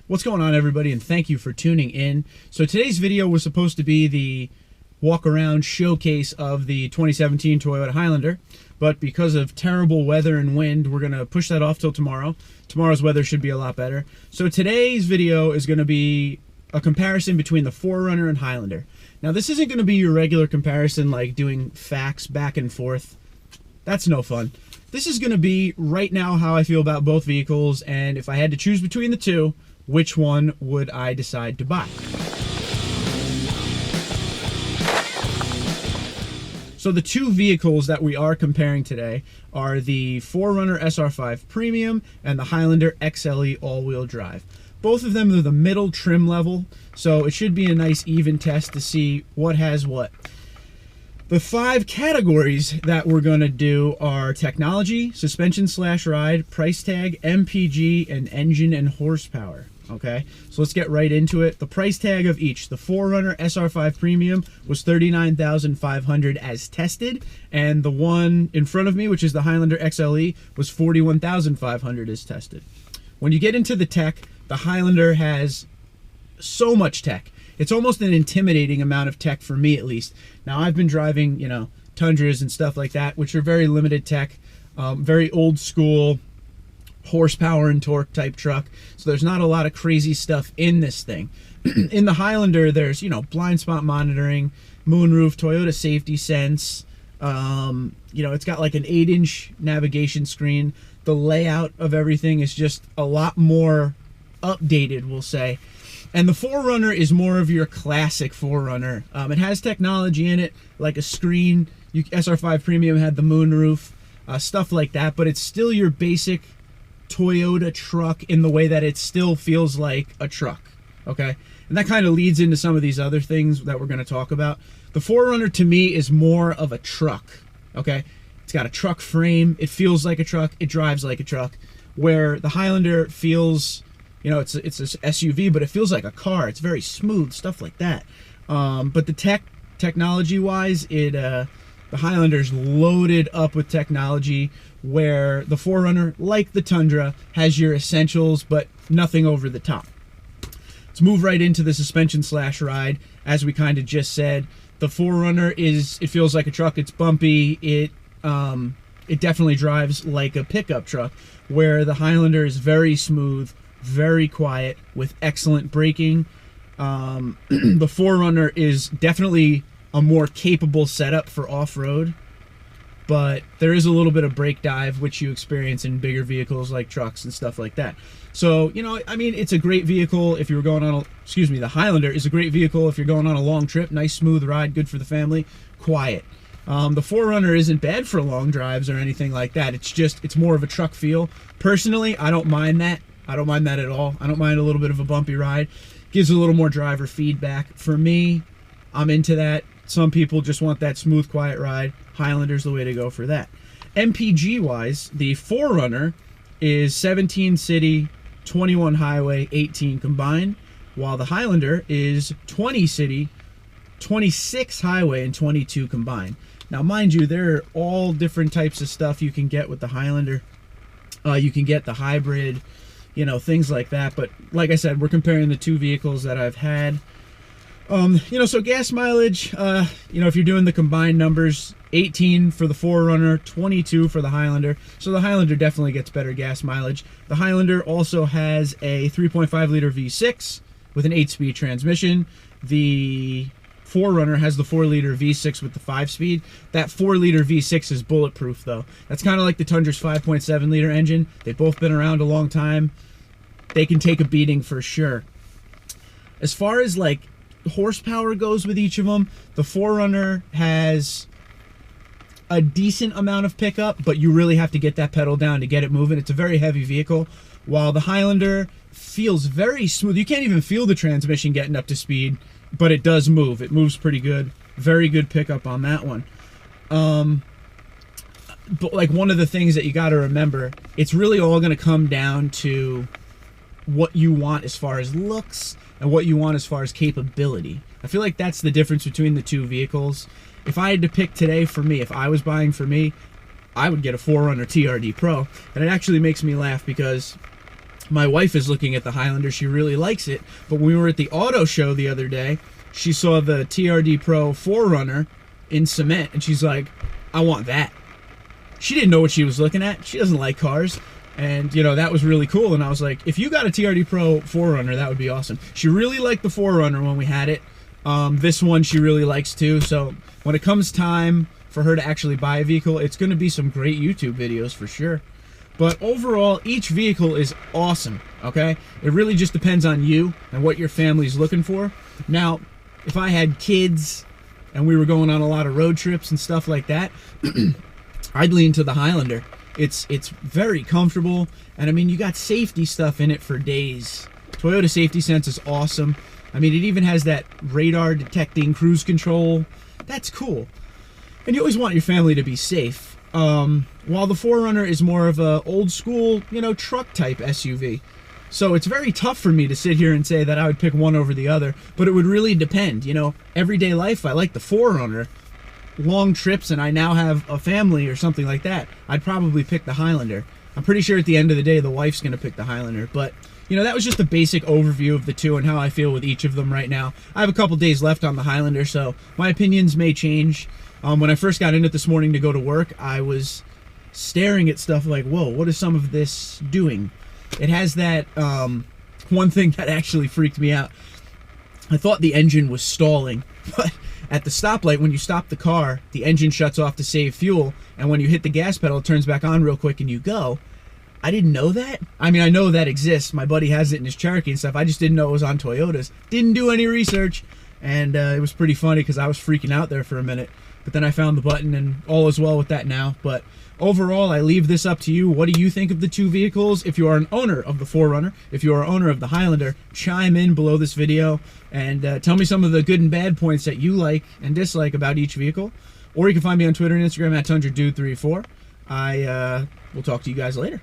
What's going on, everybody, and thank you for tuning in. So today's video was supposed to be the walk-around showcase of the 2017 Toyota Highlander, but because of terrible weather and wind, we're going to push that off till tomorrow. Tomorrow's weather should be a lot better. So today's video is going to be a comparison between the 4Runner and Highlander. Now, this isn't going to be your regular comparison like doing facts back and forth. That's no fun. This is going to be right now how I feel about both vehicles, and if I had to choose between the two, which one would I decide to buy? So the two vehicles that we are comparing today are the 4Runner SR5 Premium and the Highlander XLE all-wheel drive. Both of them are the middle trim level, so it should be a nice even test to see what has what. The 5 categories that we're going to do are technology, suspension/ride, price tag, MPG, and engine and horsepower. Okay, so let's get right into it. The price tag of each. The 4Runner SR5 Premium was $39,500 as tested, and the one in front of me, which is the Highlander XLE, was $41,500 as tested. When you get into the tech, the Highlander has so much tech. It's almost an intimidating amount of tech for me, at least. Now, I've been driving, Tundras and stuff like that, which are very limited tech, very old school, horsepower and torque type truck. So there's not a lot of crazy stuff in this thing. In the Highlander, there's, blind spot monitoring, moonroof, Toyota safety sense. It's got like an 8-inch navigation screen. The layout of everything is just a lot more updated, we'll say. And the 4Runner is more of your classic 4Runner. It has technology in it, like a screen. SR5 Premium had the moonroof, stuff like that, but it's still your basic Toyota truck in the way that it still feels like a truck, okay? And that kind of leads into some of these other things that we're going to talk about. The 4Runner, to me, is more of a truck, okay? It's got a truck frame. It feels like a truck. It drives like a truck, where the Highlander feels... it's an SUV, but it feels like a car. It's very smooth, stuff like that. But the technology-wise, the Highlander's loaded up with technology, where the 4Runner, like the Tundra, has your essentials, but nothing over the top. Let's move right into the suspension/ride. As we kind of just said, the 4Runner it feels like a truck. It's bumpy. It definitely drives like a pickup truck, where the Highlander is very smooth, very quiet, with excellent braking. The 4Runner is definitely a more capable setup for off-road, but there is a little bit of brake dive, which you experience in bigger vehicles like trucks and stuff like that. So, it's a great vehicle if you're going on the Highlander is a great vehicle if you're going on a long trip. Nice, smooth ride, good for the family, quiet. The 4Runner isn't bad for long drives or anything like that. It's more of a truck feel. Personally, I don't mind that. I don't mind that at all. I don't mind a little bit of a bumpy ride. Gives a little more driver feedback. For me, I'm into that. Some people just want that smooth, quiet ride. Highlander's the way to go for that. MPG-wise, the 4Runner is 17 city, 21 highway, 18 combined, while the Highlander is 20 city, 26 highway, and 22 combined. Now, mind you, there are all different types of stuff you can get with the Highlander. You can get the hybrid, things like that. But like I said, we're comparing the two vehicles that I've had. So gas mileage, if you're doing the combined numbers, 18 for the 4Runner, 22 for the Highlander. So the Highlander definitely gets better gas mileage. The Highlander also has a 3.5 liter V6 with an 8-speed transmission. The 4Runner has the 4-liter V6 with the 5-speed. That 4-liter V6 is bulletproof, though. That's kind of like the Tundra's 5.7-liter engine. They've both been around a long time. They can take a beating for sure. As far as, horsepower goes with each of them, the 4Runner has a decent amount of pickup, but you really have to get that pedal down to get it moving. It's a very heavy vehicle, while the Highlander feels very smooth. You can't even feel the transmission getting up to speed, but it does move. It moves pretty good. Very good pickup on that one. But one of the things that you got to remember, it's really all going to come down to what you want as far as looks and what you want as far as capability. I feel like that's the difference between the two vehicles. If I had to pick today for me, if I was buying for me, I would get a 4Runner TRD Pro. And it actually makes me laugh because My wife is looking at the Highlander. She really likes it. But when we were at the auto show the other day, she saw the TRD Pro 4Runner in cement, and she's like, I want that. She didn't know what she was looking at. She doesn't like cars. And, you know, that was really cool. And I was like, if you got a TRD Pro 4Runner, that would be awesome. She really liked the 4Runner when we had it. This one she really likes too. So when it comes time for her to actually buy a vehicle, it's going to be some great YouTube videos for sure. But overall, each vehicle is awesome, okay? It really just depends on you and what your family's looking for. Now, if I had kids and we were going on a lot of road trips and stuff like that, I'd lean to the Highlander. It's very comfortable, and I mean, you got safety stuff in it for days. Toyota Safety Sense is awesome. I mean, it even has that radar detecting cruise control. That's cool. And you always want your family to be safe. While the 4Runner is more of a old school, you know, truck type SUV. So it's very tough for me to sit here and say that I would pick one over the other, but it would really depend. You know, everyday life, I like the 4Runner. Long trips and I now have a family or something like that, I'd probably pick the Highlander. I'm pretty sure at the end of the day the wife's going to pick the Highlander, but you know, that was just a basic overview of the two and how I feel with each of them right now. I have a couple days left on the Highlander, so my opinions may change. When I first got in it this morning to go to work, I was staring at stuff like, whoa, what is some of this doing? It has that one thing that actually freaked me out. I thought the engine was stalling, but at the stoplight, when you stop the car, the engine shuts off to save fuel, and when you hit the gas pedal, it turns back on real quick and you go. I didn't know that. I mean, I know that exists. My buddy has it in his Cherokee and stuff. I just didn't know it was on Toyotas. Didn't do any research, and it was pretty funny because I was freaking out there for a minute. But then I found the button, and all is well with that now. But overall, I leave this up to you. What do you think of the two vehicles? If you are an owner of the 4Runner, if you are an owner of the Highlander, chime in below this video and tell me some of the good and bad points that you like and dislike about each vehicle. Or you can find me on Twitter and Instagram at TundraDude34. I will talk to you guys later.